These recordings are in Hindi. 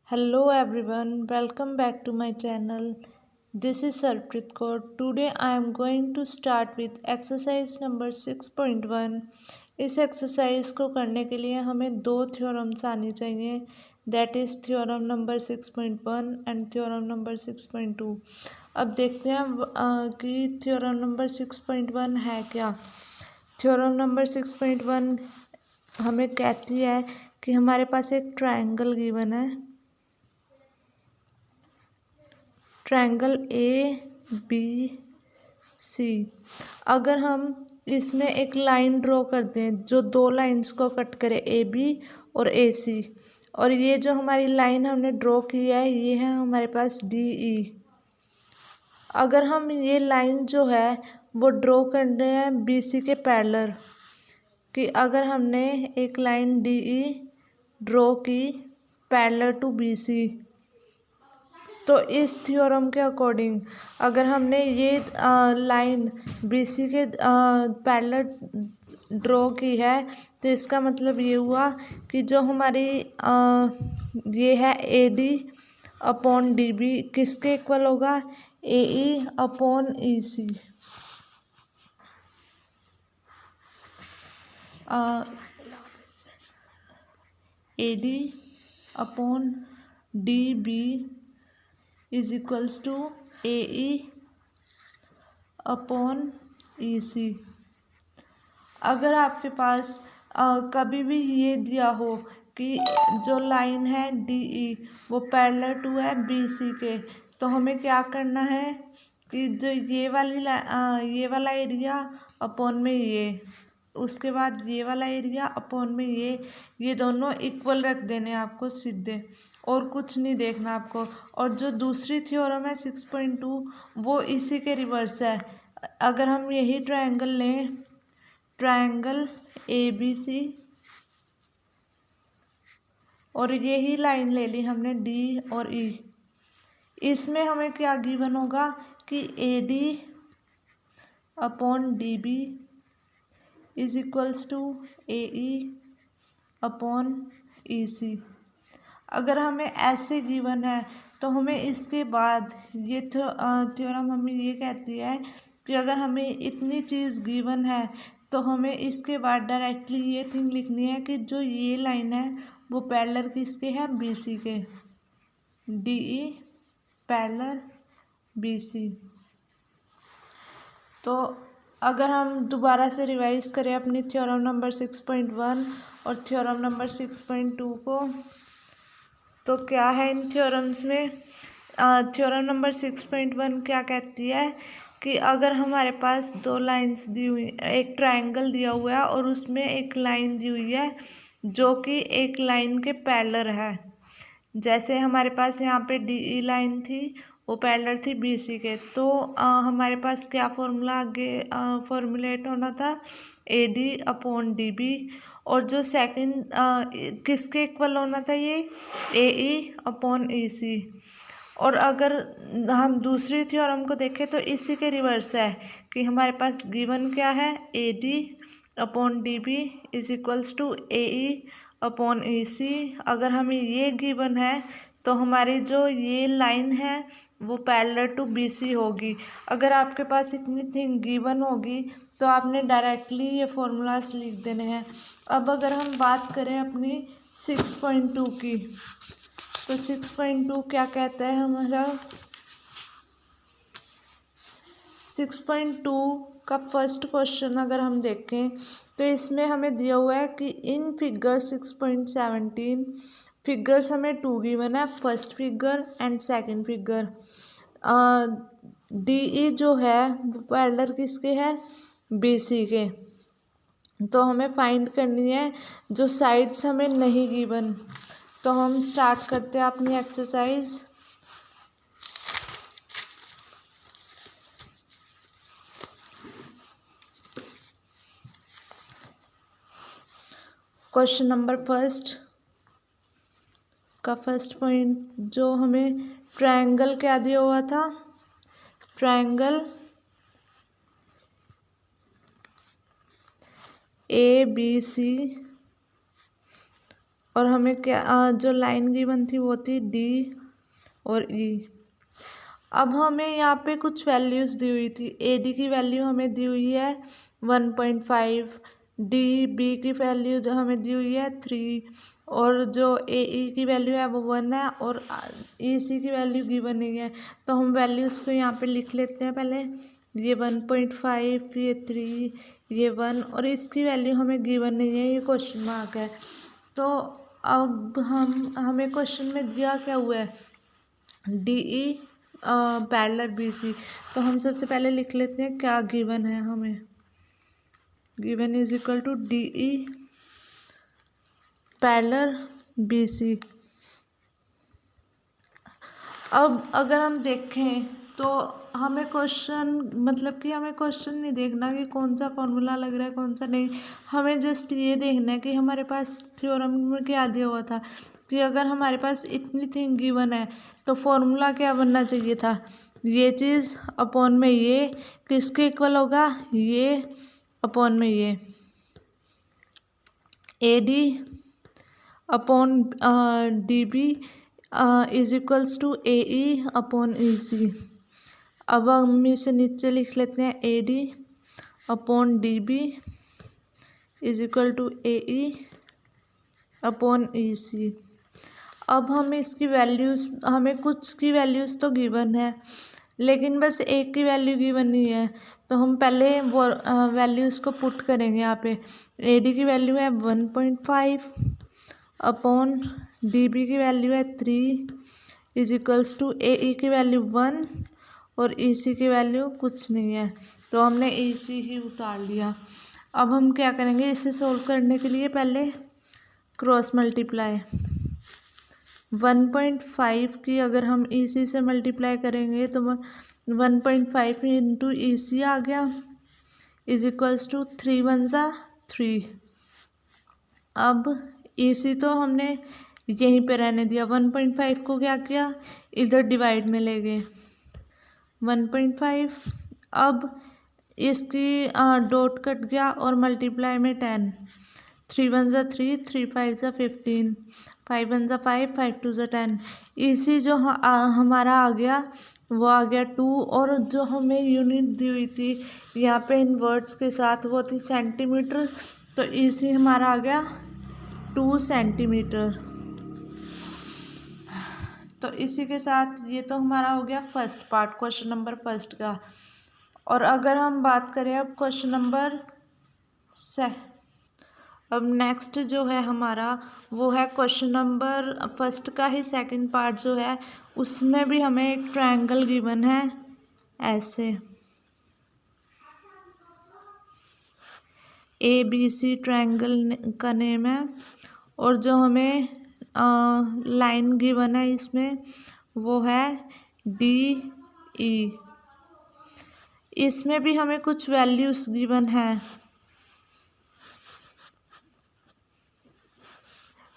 Hello everyone, welcome back to my channel. This is Sarpreet Kaur. Today I am going to start with exercise number 6.1. इस एक्सरसाइज को करने के लिए हमें दो थ्योरम्स आनी चाहिए, that is theorem number 6.1 and theorem number 6.2. अब देखते हैं कि थ्योरम नंबर 6.1 है क्या. थ्योरम नंबर 6.1 हमें कहती है कि हमारे पास एक ट्रायंगल गिवन है, ट्रायंगल ए बी सी. अगर हम इसमें एक लाइन ड्रॉ करते हैं जो दो लाइंस को कट करे, ए बी और ए सी, और ये जो हमारी लाइन हमने ड्रॉ की है ये है हमारे पास डी ई. अगर हम ये लाइन जो है वो ड्रॉ कर रहे हैं बी सी के पैरेलल, कि अगर हमने एक लाइन डी ई ड्रॉ की पैरेलल टू बी सी, तो इस थ्योरम के अकॉर्डिंग अगर हमने ये लाइन बी सी के पैरेलल ड्रॉ की है तो इसका मतलब ये हुआ कि जो हमारी ये है A D upon D B किसके इक्वल होगा, A E upon E C. A D upon D B is equals to A E upon E C. अगर आपके पास कभी भी ये दिया हो कि जो लाइन है डी ई वो पैरेलल टू है बी सी के, तो हमें क्या करना है कि जो ये वाला एरिया अपॉन में ये, उसके बाद ये वाला एरिया अपॉन में ये दोनों इक्वल रख देने आपको सीधे, और कुछ नहीं देखना आपको. और जो दूसरी थ्योरम है 6.2 वो इसी के रिवर्स है. अगर हम यही ट्रायंगल लें, ट्रायंगल ए बी सी, और यही लाइन ले ली हमने डी और ई, इसमें हमें क्या गिवन होगा कि A D upon D B is equals to A E upon E C. अगर हमें ऐसे गिवन है तो हमें इसके बाद ये थ्योरम हमें ये कहती है कि अगर हमें इतनी चीज़ गिवन है तो हमें इसके बाद डायरेक्टली ये थिंग लिखनी है कि जो ये लाइन है वो पैरेलल किसके है, बी सी के. D E parallel B C. तो अगर हम दोबारा से रिवाइज करें अपनी थ्योरम नंबर 6.1 और थ्योरम नंबर 6.2 को, तो क्या है इन थ्योरम्स में. थ्योरम नंबर 6.1 क्या कहती है कि अगर हमारे पास दो लाइंस दी हुई, एक ट्रायंगल दिया हुआ है और उसमें एक लाइन दी हुई है जो कि एक लाइन के पैरेलल है, जैसे हमारे पास यहाँ पे डी ई लाइन थी वो पैरेलल थी बी सी के, तो हमारे पास क्या फॉर्मूला आगे फॉर्मुलेट होना था, A D upon D B, और जो सेकंड किसके इक्वल होना था, ये ए ई अपॉन ई सी. और अगर हम दूसरी थ्योरम को देखें तो इसी के रिवर्स है कि हमारे पास गिवन क्या है, A D upon D B is equals to A E upon E C. अगर हमें ये गिवन है तो हमारी जो ये लाइन है वो पैरेलल टू बी सी होगी. अगर आपके पास इतनी थिंग गिवन होगी तो आपने डायरेक्टली ये फॉर्मूलाज लिख देने हैं. अब अगर हम बात करें अपनी 6.2 की, तो 6.2 क्या कहता है हमारा. 6.2 का फर्स्ट क्वेश्चन अगर हम देखें तो इसमें हमें दिया हुआ है कि इन फिगर 6.17 फिगर्स हमें टू गिवन है, first figure and second figure. D E जो है वो पैरेलल किसके है, बी सी के. तो हमें फाइंड करनी है जो साइड्स हमें नहीं गिवन. तो हम स्टार्ट करते हैं अपनी एक्सरसाइज. क्वेश्चन नंबर फर्स्ट का फर्स्ट पॉइंट जो हमें ट्रायंगल क्या दिया हुआ था, ट्रायंगल ए बी सी और हमें क्या जो लाइन गिवन थी वो थी डी और ई। अब हमें यहाँ पे कुछ वैल्यूज़ दी हुई थी। ए डी की वैल्यू हमें दी हुई है 1.5, डी बी की वैल्यू हमें दी हुई है 3, और जो ए ई की वैल्यू है वो 1 है, और ई सी की वैल्यू गिवन नहीं है। तो हम वैल्यूज़ को यहाँ पे लिख लेते हैं पहले। ये 1.5, ये 3, ये 1, और इसकी वैल्यू हमें गिवन नहीं है, ये क्वेश्चन मार्क है। तो अब हमें क्वेश्चन में दिया क्या हुआ है, D E parallel B C. तो हम सबसे पहले लिख लेते हैं क्या गिवन है हमें। Given is equal to D E parallel B C. अब अगर हम देखें तो हमें क्वेश्चन मतलब कि हमें क्वेश्चन नहीं देखना कि कौन सा फॉर्मूला लग रहा है कौन सा नहीं, हमें जस्ट ये देखना है कि हमारे पास थ्योरम में क्या दिया हुआ था कि अगर हमारे पास इतनी थिंग गिवन है तो फॉर्मूला क्या बनना चाहिए था, ये चीज़ अपॉन में ये किसके इक्वल होगा, ये अपॉन में ये A D upon D B is equals to A E upon E C. अब हम इसे नीचे लिख लेते हैं A D upon D B is equal to A E upon E C. अब हमें इसकी वैल्यूज़, हमें कुछ की वैल्यूज़ तो गिवन है लेकिन बस एक की वैल्यू गिवन नहीं है, तो हम पहले वो वैल्यूज़ को पुट करेंगे यहाँ पे। ए डी की वैल्यू है 1.5 अपॉन डी बी की वैल्यू है 3 इज इक्वल्स टू ए ई की वैल्यू 1 और ई सी की वैल्यू कुछ नहीं है, तो हमने ई सी ही उतार लिया। अब हम क्या करेंगे, इसे सोल्व करने के लिए पहले क्रॉस मल्टीप्लाई 1.5 की अगर हम ई सी से मल्टीप्लाई करेंगे तो 1.5 इंटू ई सी आ गया इज इक्वल्स टू 3 1 ज़ा 3। अब ई सी तो हमने यहीं पे रहने दिया, 1.5 को क्या किया, इधर डिवाइड में ले गए 1.5। अब इसकी डॉट कट गया और मल्टीप्लाई में 10, 3 1 ज़ा 3, 3 5 ज़ा 15, 5 1 ज़ा 5, 5 2 ज़ा 10। इसी जो हमारा आ गया वो आ गया 2, और जो हमें यूनिट दी हुई थी यहाँ पे इन वर्ड्स के साथ वो थी सेंटीमीटर, तो इसी हमारा आ गया 2 सेंटीमीटर। तो इसी के साथ ये तो हमारा हो गया first part, question number first का। और अगर हम बात करें अब क्वेश्चन नंबर अब नेक्स्ट जो है हमारा वो है क्वेश्चन नंबर फर्स्ट का ही सेकंड पार्ट जो है, उसमें भी हमें एक ट्रायंगल गिवन है ऐसे ए बी सी ट्रायंगल का नेम है, और जो हमें लाइन गिवन है इसमें वो है डी ई। इसमें भी हमें कुछ वैल्यूज़ गिवन है,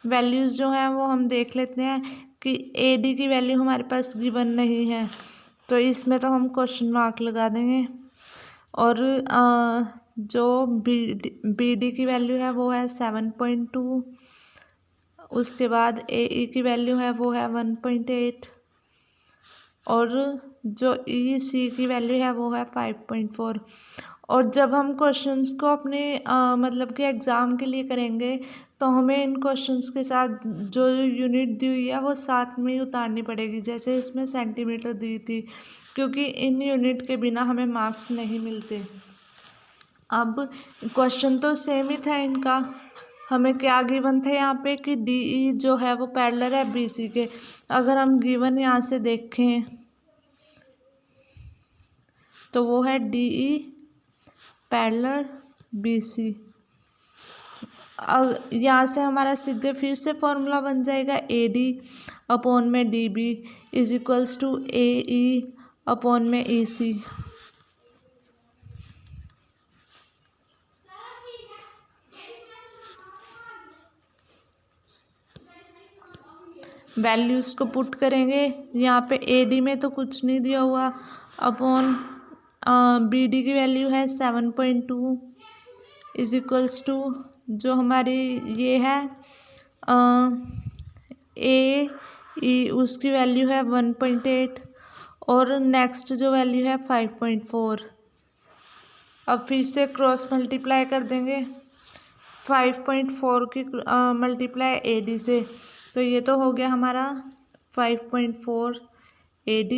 वैल्यूज़ जो हैं वो हम देख लेते हैं कि ए डी की वैल्यू हमारे पास गिवन नहीं है, तो इसमें तो हम क्वेश्चन मार्क लगा देंगे। और जो बी डी की वैल्यू है वो है 7.2, उसके बाद ए ई की वैल्यू है वो है 1.8, और जो ई सी की वैल्यू है वो है 5.4। और जब हम क्वेश्चंस को अपने मतलब कि एग्ज़ाम के लिए करेंगे तो हमें इन क्वेश्चंस के साथ जो यूनिट दी हुई है वो साथ में ही उतारनी पड़ेगी, जैसे इसमें सेंटीमीटर दी थी, क्योंकि इन यूनिट के बिना हमें मार्क्स नहीं मिलते। अब क्वेश्चन तो सेम ही था इनका, हमें क्या गिवन थे यहाँ पे कि डी ई जो है वो पैरेलल है बी सी के। अगर हम गिवन यहाँ से देखें तो वो है D E parallel B C. यहाँ से हमारा सीधे फिर से फॉर्मूला बन जाएगा ए डी अपॉन में D B is equals to A E upon में ई सी। वैल्यूज़ को पुट करेंगे, यहाँ पे ए डी में तो कुछ नहीं दिया हुआ, अपॉन बी डी की वैल्यू है 7.2 इज इक्वल्स टू जो हमारी ये है ए ई उसकी वैल्यू है 1.8 और नेक्स्ट जो वैल्यू है 5.4। अब फिर से क्रॉस मल्टीप्लाई कर देंगे 5.4 की मल्टीप्लाई AD से, तो ये तो हो गया हमारा 5.4 AD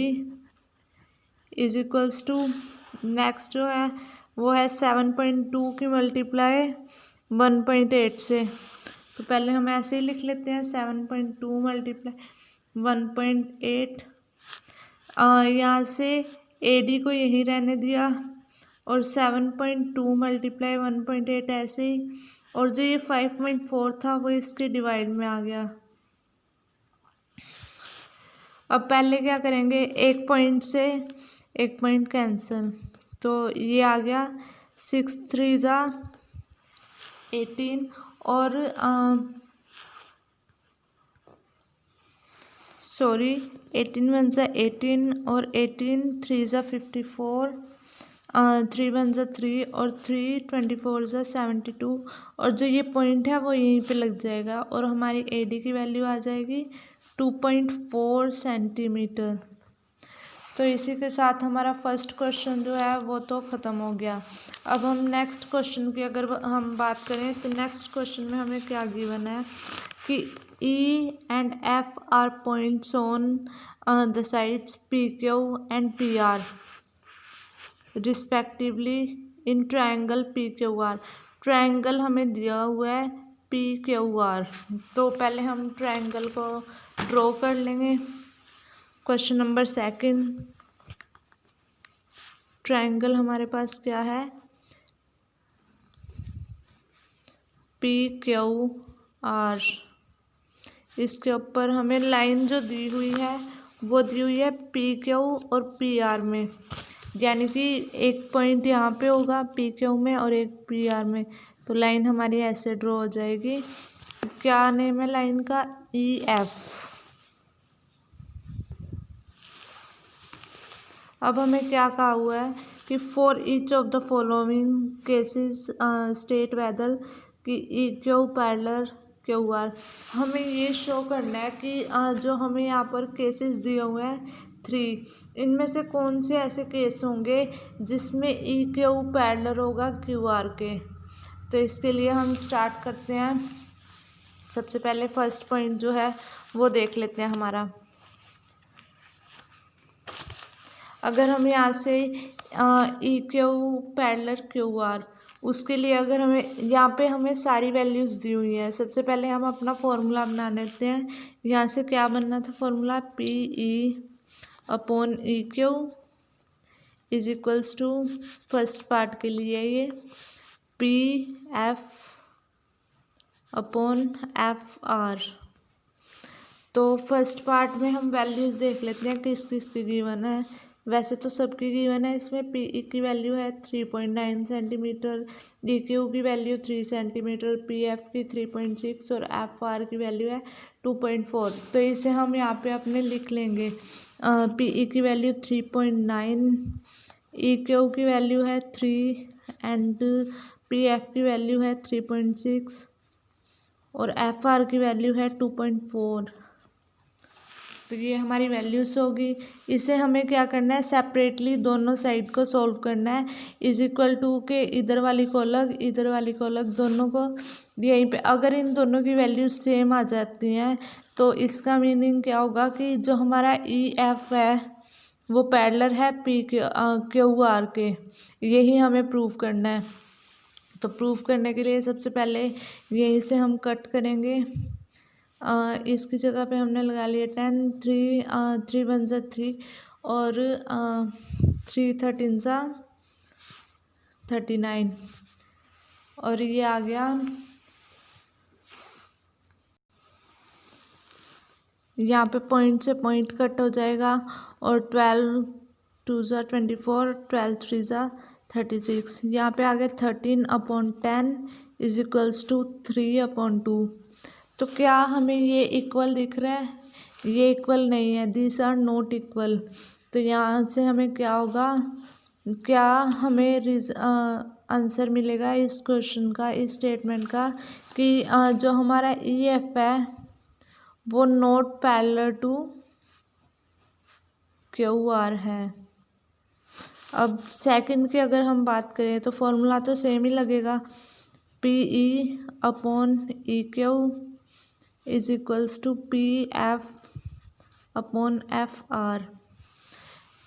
is equals to next जो है वो है 7.2 की मल्टीप्लाई 1.8 से। तो पहले हम ऐसे ही लिख लेते हैं 7.2 मल्टीप्लाई 1.8। यहाँ से AD को यहीं रहने दिया और 7.2 मल्टीप्लाई 1.8 ऐसे ही, और जो ये 5.4 था वो इसके डिवाइड में आ गया। अब पहले क्या करेंगे, एक पॉइंट से एक पॉइंट कैंसिल, तो ये आ गया 6 3 ज़ा 18 और 18 1 ज़ा 18 और 18 3 ज़ा 54, 3 1 ज़ा 3 और 3 24 ज़ा 72, और जो ये पॉइंट है वो यहीं पे लग जाएगा और हमारी AD की वैल्यू आ जाएगी 2.4 सेंटीमीटर। तो इसी के साथ हमारा फर्स्ट क्वेश्चन जो है वो तो ख़त्म हो गया। अब हम नेक्स्ट क्वेश्चन की अगर हम बात करें तो नेक्स्ट क्वेश्चन में हमें क्या गिवन है कि E and F are points on the sides PQ and PR respectively in triangle PQR। Triangle हमें दिया हुआ है PQR, तो पहले हम ट्रायंगल को ड्रॉ कर लेंगे। क्वेश्चन नंबर सेकंड, ट्रायंगल हमारे पास क्या है PQR। इसके ऊपर हमें लाइन जो दी हुई है वो दी हुई है PQ और PR में, यानी कि एक पॉइंट यहाँ पे होगा PQ में और एक PR में, तो लाइन हमारी ऐसे ड्रॉ हो जाएगी। क्या नेम है लाइन का, EF। अब हमें क्या कहा हुआ है कि for each of the following cases state whether कि EQ पैरेलल QR। हमें ये शो करना है कि जो हमें यहाँ पर केसेस दिए हुए हैं 3, इनमें से कौन से ऐसे केस होंगे जिसमें EQ पैरेलल होगा QR के। तो इसके लिए हम स्टार्ट करते हैं। सबसे पहले फर्स्ट पॉइंट जो है वो देख लेते हैं हमारा। अगर हम यहाँ से EQ पैरेलल QR, उसके लिए अगर हमें यहाँ पे हमें सारी वैल्यूज़ दी हुई हैं। सबसे पहले हम अपना फॉर्मूला बना लेते हैं। यहाँ से क्या बनना था formula, PE upon EQ is equals to, first part के लिए ये PF अपॉन FR। तो फर्स्ट पार्ट में हम वैल्यूज़ देख लेते हैं किस किस की गिवन है। वैसे तो सबकी गिवन है। इसमें PE की वैल्यू है 3.9 सेंटीमीटर, EQ की वैल्यू 3 सेंटीमीटर, PF की 3.6 और FR की वैल्यू है 2.4। तो इसे हम यहाँ पे अपने लिख लेंगे। PE की वैल्यू 3.9, EQ की वैल्यू है 3 एंड PF की वैल्यू है 3.6 और FR की वैल्यू है 2.4। तो ये हमारी वैल्यूज़ होगी। इसे हमें क्या करना है, सेपरेटली दोनों साइड को सॉल्व करना है। इज इक्वल टू के इधर वाली को अलग, इधर वाली को अलग, दोनों को यहीं पे अगर इन दोनों की वैल्यूज सेम आ जाती हैं तो इसका मीनिंग क्या होगा कि जो हमारा EF है वो पैरेलल है QR के। यही हमें प्रूव करना है। तो प्रूव करने के लिए सबसे पहले यहीं से हम कट करेंगे। इसकी जगह पे हमने लगा लिया 10, 3 1 ज़ा 3 और 3 13 ज़ा 39 और ये आ गया। यहाँ पे पॉइंट से पॉइंट कट हो जाएगा और 12 2 ज़ा 24, 12 3 ज़ा 36। यहाँ पे आ गया 13/10 इज इक्वल्स टू 3/2। तो क्या हमें ये इक्वल दिख रहा है, ये इक्वल नहीं है, दिस आर नॉट इक्वल। तो यहाँ से हमें क्या होगा, क्या हमें आंसर मिलेगा इस क्वेश्चन का, इस स्टेटमेंट का, कि जो हमारा ई एफ है वो not parallel to Q R है। अब सेकंड की अगर हम बात करें तो फॉर्मूला तो सेम ही लगेगा, P E upon E Q is equals to P F upon F R.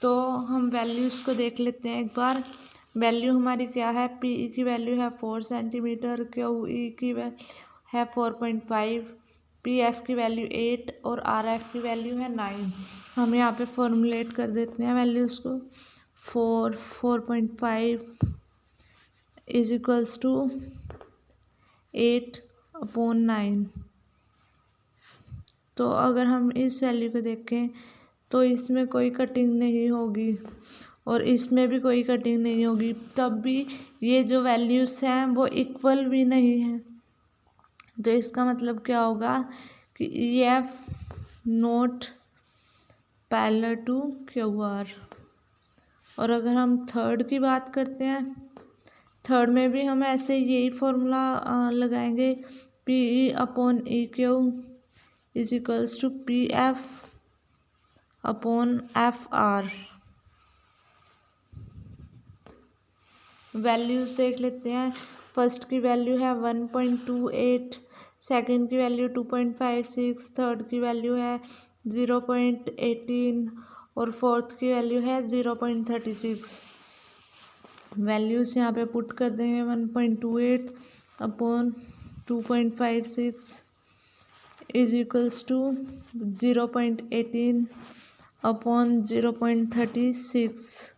तो हम वैल्यूज़ को देख लेते हैं एक बार। वैल्यू हमारी क्या है, पी ई की वैल्यू है 4 सेंटीमीटर, क्यू ई की वैल्यू है 4.5, पी एफ की वैल्यू 8 और आर एफ की वैल्यू है 9। हम यहाँ पे फॉर्मुलेट कर देते हैं वैल्यूज़ को। 4.5 इज इक्वल्स टू 8/9। तो अगर हम इस वैल्यू को देखें तो इसमें कोई कटिंग नहीं होगी और इसमें भी कोई कटिंग नहीं होगी, तब भी ये जो वैल्यूज़ हैं वो इक्वल भी नहीं हैं। तो इसका मतलब क्या होगा कि E F not parallel to Q R. और अगर हम थर्ड की बात करते हैं, थर्ड में भी हम ऐसे यही फॉर्मूला लगाएंगे, P E upon E Q is equals to P F upon F R. Values देख लेते हैं। फर्स्ट की वैल्यू है 1.28, सेकंड की वैल्यू 2.56, थर्ड की वैल्यू है 0.18 और फोर्थ की वैल्यू है 0.36। वैल्यूज़ यहाँ पे पुट कर देंगे। 1.28 upon 2.56 is equals to 0.18 upon 0.36।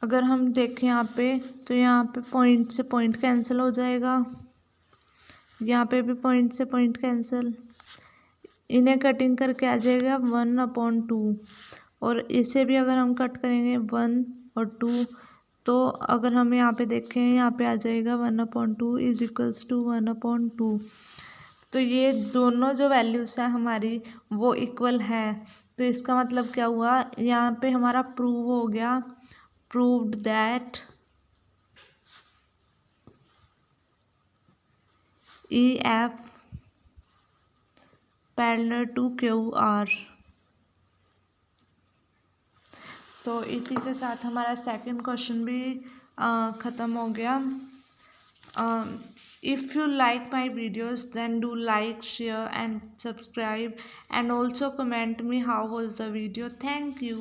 अगर हम देखें यहाँ पे तो यहाँ पे पॉइंट से पॉइंट कैंसिल हो जाएगा, यहाँ पे भी पॉइंट से पॉइंट कैंसिल, इन्हें कटिंग करके आ जाएगा 1/2। और इसे भी अगर हम कट करेंगे 1 और 2, तो अगर हम यहाँ पे देखें यहाँ पे आ जाएगा 1/2 इज इक्वल्स टू 1/2। तो ये दोनों जो वैल्यूज़ हैं हमारी वो इक्वल हैं। तो इसका मतलब क्या हुआ, यहाँ पे हमारा प्रूव हो गया, proved that EF parallel to QR। तो इसी के साथ हमारा सेकंड क्वेश्चन भी ख़त्म हो गया। If you like my videos then do like, share and subscribe and also comment me how was the video. Thank you.